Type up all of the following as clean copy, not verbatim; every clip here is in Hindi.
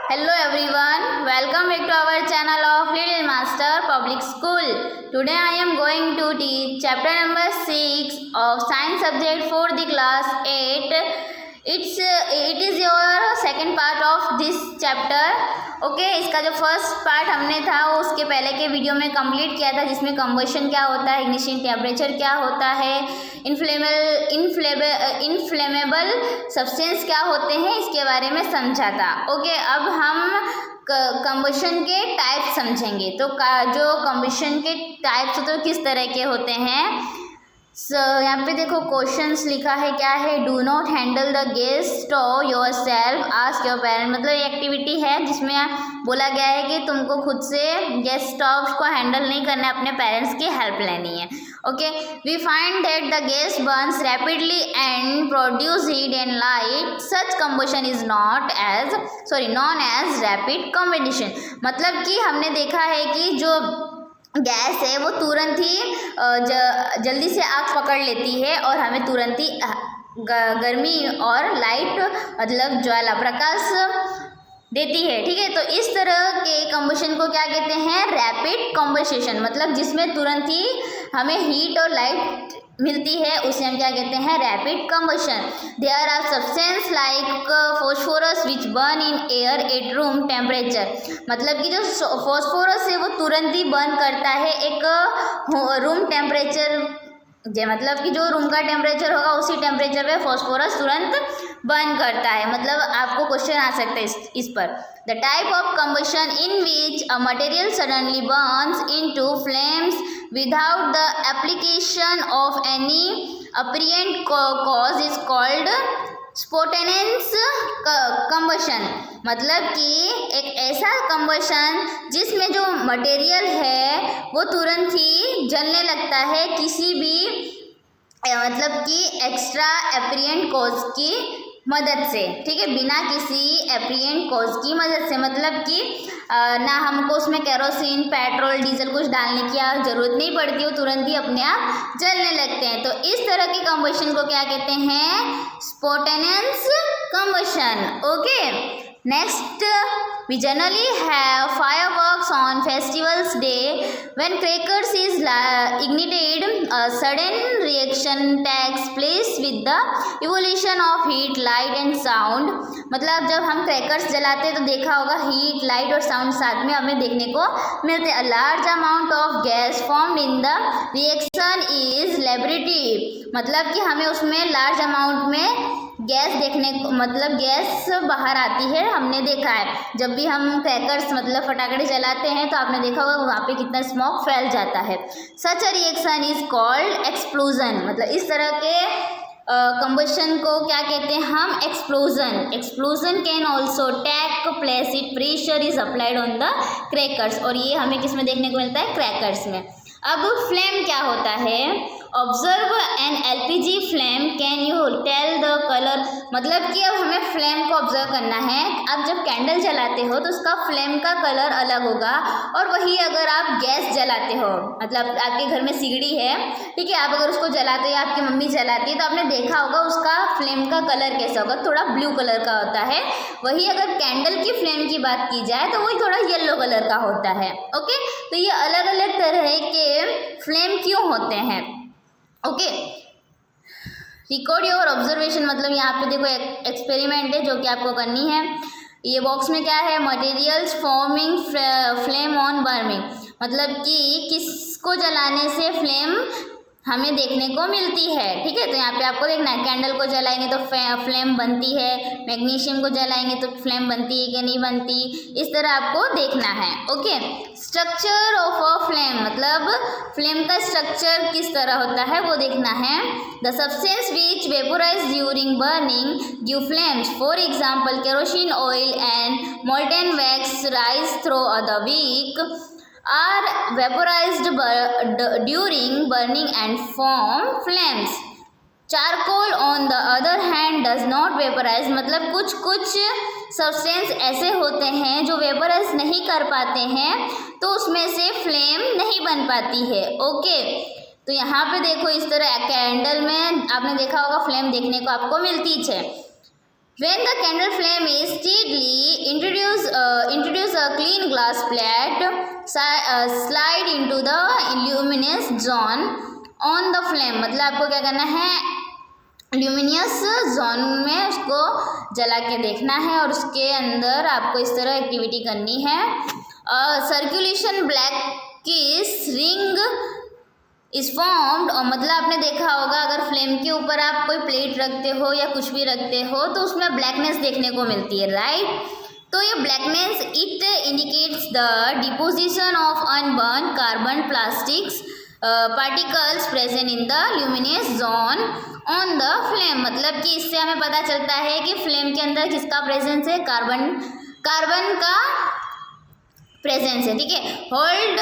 Hello everyone, welcome back to our channel of Little Master Public School. Today I am going to teach chapter number 6 of science subject for the class 8. It is your second part of this chapter. Okay इसका जो फर्स्ट पार्ट हमने था वो उसके पहले के वीडियो में कंप्लीट किया था, जिसमें कंबशन क्या होता है, इग्निशन टेम्परेचर क्या होता है, इनफ्लेमेबल सब्सटेंस क्या होते हैं, इसके बारे में समझा था। ओके अब हम कंबशन के टाइप समझेंगे। तो जो कंबशन के टाइप्स होते हैं किस तरह के होते हैं। यहाँ पे देखो क्वेश्चंस लिखा है, क्या है, do not handle the gas stove your self, ask your parent. मतलब ये एक्टिविटी है जिसमें बोला गया है कि तुमको खुद से गैस स्टोव को हैंडल नहीं करना है, अपने पेरेंट्स की हेल्प लेनी है। Okay we find that the gas burns rapidly and produce heat and light, such combustion is known as rapid combination. मतलब कि हमने देखा है कि जो गैस है वो तुरंत ही जल्दी से आग पकड़ लेती है और हमें तुरंत ही गर्मी और लाइट मतलब ज्वाला प्रकाश देती है। ठीक है, तो इस तरह के कंबशन को क्या कहते हैं, रैपिड कॉम्बशन। मतलब जिसमें तुरंत ही हमें हीट और लाइट मिलती है उसे हम क्या कहते हैं, rapid combustion. There are substance like phosphorus which burn in air at room temperature. मतलब कि जो फॉस्फोरस है वो तुरंत ही बर्न करता है एक रूम टेम्परेचर, मतलब कि जो रूम का टेम्परेचर होगा उसी टेम्परेचर पे फॉस्फोरस तुरंत बर्न करता है। मतलब आपको क्वेश्चन आ सकता है इस पर। The type of combustion in which a material suddenly burns into flames without the application of any apparent cause is called spontaneous combustion. मतलब कि एक ऐसा कंबशन जिसमें जो मटेरियल है वो तुरंत ही जलने लगता है किसी भी मतलब कि एक्स्ट्रा एप्रिएंट कॉज की मदद से। ठीक है, बिना किसी एप्रिएंट कॉज की मदद से। मतलब कि ना हमको उसमें केरोसिन पेट्रोल डीजल कुछ डालने की ज़रूरत नहीं पड़ती, वो तुरंत ही अपने आप जलने लगते हैं। तो इस तरह के कंबशन को क्या कहते हैं, spontaneous combustion. Okay next, we generally have fireworks on festivals day. When crackers is ignited, a sudden reaction takes place with the evolution of heat, light and sound. मतलब जब हम क्रैकर्स जलाते हैं तो देखा होगा हीट लाइट और साउंड साथ में हमें देखने को मिलते हैं। A large amount of gas formed in the reaction is liberated. मतलब कि हमें उसमें लार्ज अमाउंट में गैस देखने को, मतलब गैस बाहर आती है। हमने देखा है जब भी हम क्रैकर्स मतलब फटाकड़े जलाते हैं तो आपने देखा होगा वहाँ पे कितना स्मोक फैल जाता है। Such a reaction is called explosion. मतलब इस तरह के कंबशन को क्या कहते हैं हम, explosion. Explosion can also take place if pressure is applied on the crackers. और ये हमें किस में देखने को मिलता है, क्रैकर्स में। अब फ्लेम क्या होता है, observe an LPG flame, can you tell the colour. मतलब कि अब हमें फ्लेम को ऑब्जर्व करना है। अब जब कैंडल जलाते हो तो उसका फ्लेम का कलर अलग होगा, और वही अगर आप गैस जलाते हो, मतलब आपके घर में सिगड़ी है, ठीक है, आप अगर उसको जलाते हो, आपकी मम्मी जलाती है, तो आपने देखा होगा उसका फ्लेम का कलर कैसा होगा, थोड़ा ब्लू कलर का होता है। वही अगर कैंडल की फ्लेम की बात की जाए तो वही थोड़ा येलो कलर का होता है। ओके, तो ये अलग अलग तरह के फ्लेम क्यों होते हैं। Okay record your observation. मतलब यहाँ पे देखो एक्सपेरिमेंट है जो कि आपको करनी है। ये बॉक्स में क्या है, materials forming flame on burning. मतलब कि किसको जलाने से फ्लेम हमें देखने को मिलती है। ठीक है, तो यहाँ पे आपको देखना है, कैंडल को जलाएंगे तो फ्लेम बनती है, मैग्नीशियम को जलाएंगे तो फ्लेम बनती है कि नहीं बनती, इस तरह आपको देखना है। Okay structure of a flame, मतलब फ्लेम का स्ट्रक्चर किस तरह होता है वो देखना है। The substance which vaporize during burning give flames, for example kerosene oil and molten wax rise through the wick are vaporized during burning and form flames. Charcoal on the other hand does not vaporize. मतलब कुछ सब्सटेंस ऐसे होते हैं जो वेपराइज नहीं कर पाते हैं, तो उसमें से फ्लेम नहीं बन पाती है। ओके तो यहाँ पे देखो इस तरह कैंडल में आपने देखा होगा फ्लेम देखने को आपको मिलती है। When the candle flame is steadily introduced introduce a clean glass plate, slide into the luminous zone on the flame। मतलब आपको क्या करना है, ल्यूमिनियस जोन में उसको जला के देखना है और उसके अंदर आपको इस तरह एक्टिविटी करनी है। सर्कुलेशन ब्लैक किस रिंग इज फॉर्म्ड, और मतलब आपने देखा होगा अगर फ्लेम के ऊपर आप कोई प्लेट रखते हो या कुछ भी रखते हो तो उसमें ब्लैकनेस देखने को मिलती है, राइट। तो ये blackness it indicates the deposition of unburn carbon plastics particles present in the luminous zone on the flame. मतलब कि इससे हमें पता चलता है कि फ्लेम के अंदर किसका प्रेजेंस है, कार्बन का प्रेजेंस है, ठीक है। होल्ड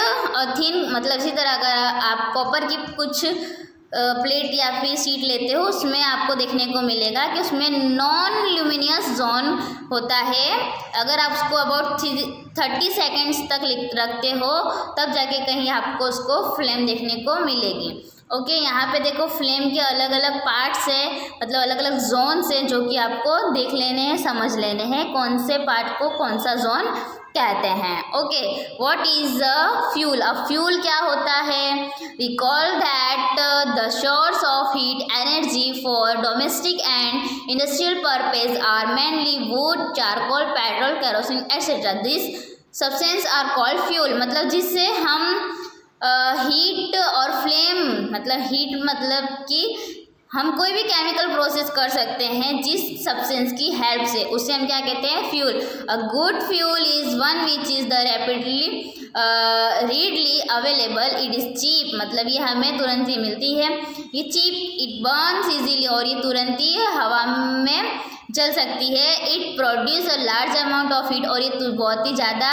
थिन, मतलब इसी तरह अगर आप कॉपर की कुछ प्लेट या फिर शीट लेते हो उसमें आपको देखने को मिलेगा कि उसमें नॉन ल्यूमिनियस जोन होता है। अगर आप उसको अबाउट 30 सेकेंड्स तक रखते हो तब जाके कहीं आपको उसको फ्लेम देखने को मिलेगी। ओके, यहाँ पे देखो फ्लेम के अलग अलग पार्ट्स है, मतलब अलग अलग जोन्स है जो कि आपको देख लेने हैं, समझ लेने हैं कौन से पार्ट को कौन सा जोन कहते हैं। Okay, what is a fuel? अब फ्यूल क्या होता है? Recall that the source of heat energy for domestic and industrial purpose are mainly wood, charcoal, petrol, kerosene etcetera. This substance are called fuel. मतलब जिससे हम हीट और फ्लेम, मतलब हीट मतलब कि हम कोई भी केमिकल प्रोसेस कर सकते हैं जिस सब्सटेंस की हेल्प से, उसे हम क्या कहते हैं, fuel. A good fuel is one which is the readily available, it is cheap, मतलब ये हमें तुरंत ही मिलती है, ये चीप, इट बर्न्स इजीली, और ये तुरंत ही हवा में जल सकती है। It produce a large amount of heat, और ये बहुत ही ज़्यादा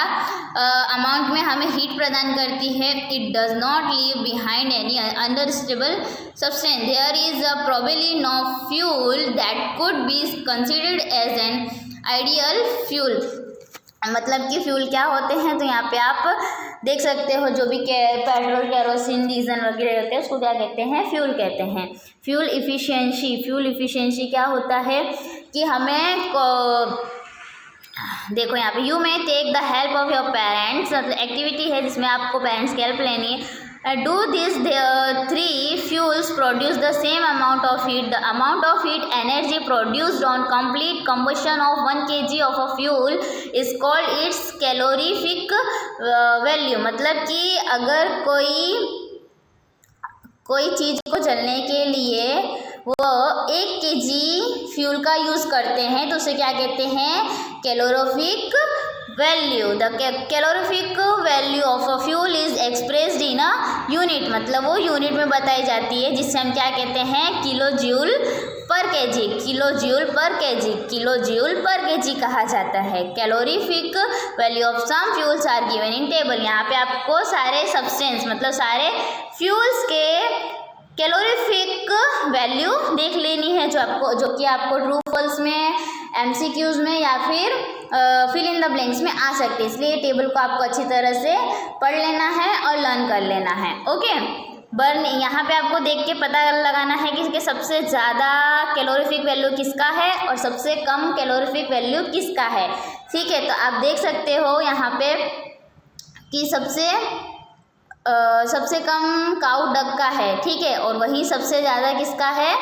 अमाउंट में हमें हीट प्रदान करती है। It does not leave behind any unstable substance. There is a probably no fuel that could be considered as an ideal fuel. मतलब कि फ्यूल क्या होते हैं, तो यहाँ पे आप देख सकते हो जो भी पेट्रोल, केरोसिन, डीजल वगैरह होते हैं उसको क्या कहते हैं, फ्यूल कहते हैं। फ्यूल इफिशिएंसी क्या होता है कि हमें देखो यहाँ पे, you may take the help of your parents, मतलब एक्टिविटी है जिसमें आपको पेरेंट्स की हेल्प लेनी है। Do this, the three fuels produce the same amount of heat. The amount of heat energy produced on complete combustion of 1 kg of a fuel is called its calorific value। मतलब कि अगर कोई चीज़ को जलने के लिए वो 1 kg फ्यूल का यूज़ करते हैं तो उसे क्या कहते हैं, calorific value. The calorific value of a fuel is expressed in a unit, मतलब वो यूनिट में बताई जाती है जिससे हम क्या कहते हैं, किलो जूल पर केजी कहा जाता है। Calorific value of some fuels are given in table. यहाँ पे आपको सारे सब्सटेंस, मतलब सारे फ्यूल्स के कैलोरीफिक वैल्यू देख लेनी है, जो कि आपको ट्रू फॉल्स में, MCQs में या फिर फिल इन द ब्लैंक्स में आ सकते हैं। इसलिए टेबल को आपको अच्छी तरह से पढ़ लेना है और लर्न कर लेना है। ओके, बर्न यहाँ पे आपको देख के पता लगाना है कि सबसे ज़्यादा कैलोरीफिक वैल्यू किसका है और सबसे कम कैलोरीफिक वैल्यू किसका है। ठीक है, तो आप देख सकते हो यहाँ पे कि सबसे कम काऊ डक का है, ठीक है, और वही सबसे ज़्यादा किसका है,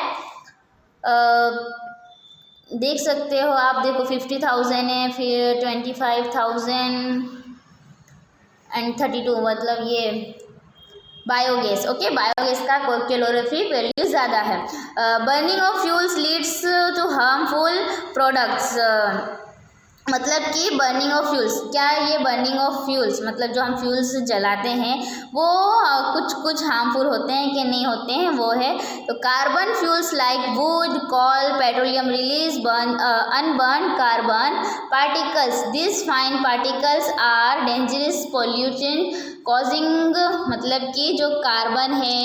देख सकते हो आप, देखो 50,000 है, फिर 25,000 एंड 32, मतलब ये बायोगैस। ओके, बायोगैस का कैलोरीफिक वैल्यू ज़्यादा है। Burning of fuels leads to harmful products. मतलब कि बर्निंग ऑफ फ्यूल्स, क्या ये बर्निंग ऑफ फ्यूल्स मतलब जो हम फ्यूल्स जलाते हैं वो कुछ हार्मफुल होते हैं कि नहीं होते हैं, वो है तो carbon fuels like wood, coal, petroleum release unburnt carbon particles. This fine particles are dangerous pollutant causing, मतलब कि जो कार्बन है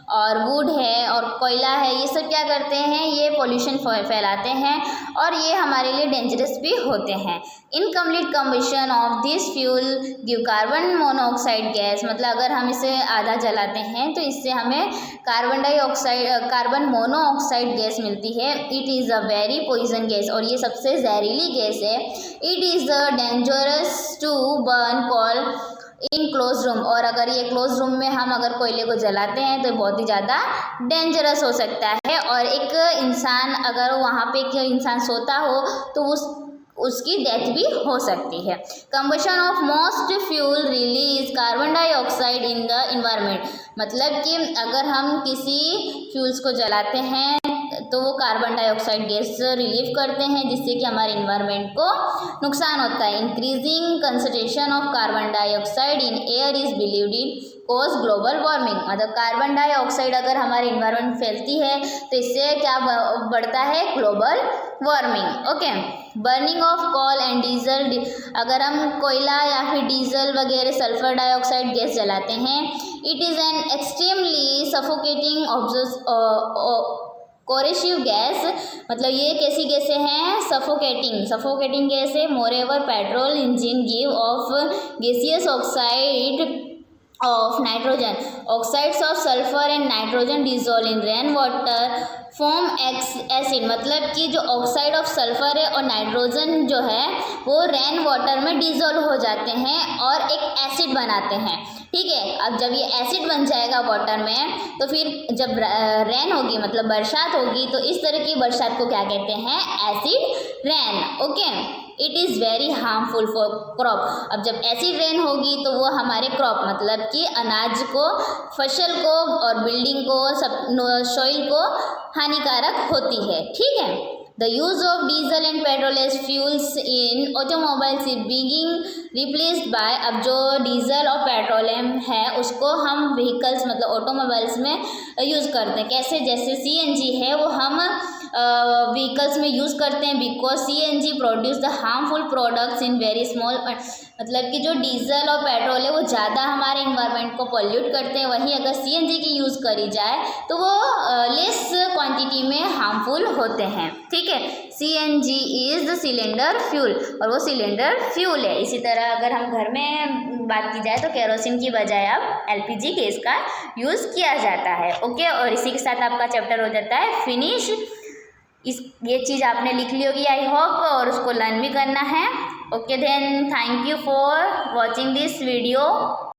और वुड है और कोयला है, ये सब क्या करते हैं, ये पोल्यूशन फैलाते हैं और ये हमारे लिए डेंजरस भी होते हैं। Incomplete combustion of this fuel give carbon monoxide gas, मतलब अगर हम इसे आधा जलाते हैं तो इससे हमें कार्बन मोनोऑक्साइड गैस मिलती है। It is a very poison gas, और ये सबसे जहरीली गैस है। It is dangerous to burn coal in close room, और अगर ये क्लोज रूम में हम अगर कोयले को जलाते हैं तो बहुत ही ज़्यादा डेंजरस हो सकता है। और एक इंसान अगर वहाँ पे एक इंसान सोता हो तो उसकी डेथ भी हो सकती है। Combustion of most fuel release carbon dioxide in the environment, मतलब कि अगर हम किसी फ्यूल्स को जलाते हैं तो वो कार्बन डाइऑक्साइड गैस रिलीव करते हैं, जिससे कि हमारे इन्वायरमेंट को नुकसान होता है। Increasing concentration of carbon dioxide in air is believed in cause global warming, मतलब कार्बन डाइऑक्साइड अगर हमारे इन्वायरमेंट में फैलती है तो इससे क्या बढ़ता है, global warming. Okay, burning of coal and diesel, अगर हम कोयला या फिर डीजल वगैरह सल्फर डाइऑक्साइड गैस जलाते हैं, it is an extremely suffocating coercive gas, मतलब ये कैसी गैसें हैं, सफोकेटिंग गैस है। Moreover petrol engine give of gaseous oxide of nitrogen, oxides of sulfur and nitrogen dissolve in rain water form acid, मतलब कि जो ऑक्साइड ऑफ सल्फर है और नाइट्रोजन जो है वो रेन वाटर में डिजोल्व हो जाते हैं और एक एसिड बनाते हैं। ठीक है, अब जब ये एसिड बन जाएगा वाटर में तो फिर जब रेन होगी मतलब बरसात होगी तो इस तरह की बरसात को क्या कहते हैं, acid rain. Okay, it is very harmful for crop, अब जब एसिड रेन होगी तो वो हमारे क्रॉप मतलब कि अनाज को, फसल को और बिल्डिंग को, सब सॉइल को हानिकारक होती है। ठीक है, the use of diesel and petrol as fuels in automobiles is being replaced by, अब जो डीजल और पेट्रोलियम है उसको हम व्हीकल्स मतलब ऑटोमोबाइल्स में यूज़ करते हैं। कैसे, जैसे सीएनजी है वो हम व्हीकल्स में यूज़ करते हैं, because CNG produce the harmful products in very small, मतलब कि जो डीजल और पेट्रोल है वो ज़्यादा हमारे इन्वायरमेंट को पॉल्यूट करते हैं, वहीं अगर सीएनजी की यूज़ करी जाए तो वो लेस क्वांटिटी में हार्मफुल होते हैं। ठीक है, CNG is the cylinder fuel, और वो सिलेंडर फ्यूल है। इसी तरह अगर हम घर में बात की जाए तो केरोसिन की बजाय अब एलपीजी गैस का यूज़ किया जाता है। ओके, और इसी के साथ आपका चैप्टर हो जाता है फिनिश। ये चीज़ आपने लिख ली होगी आई होप, और उसको लर्न भी करना है। Okay then, thank you for watching this video.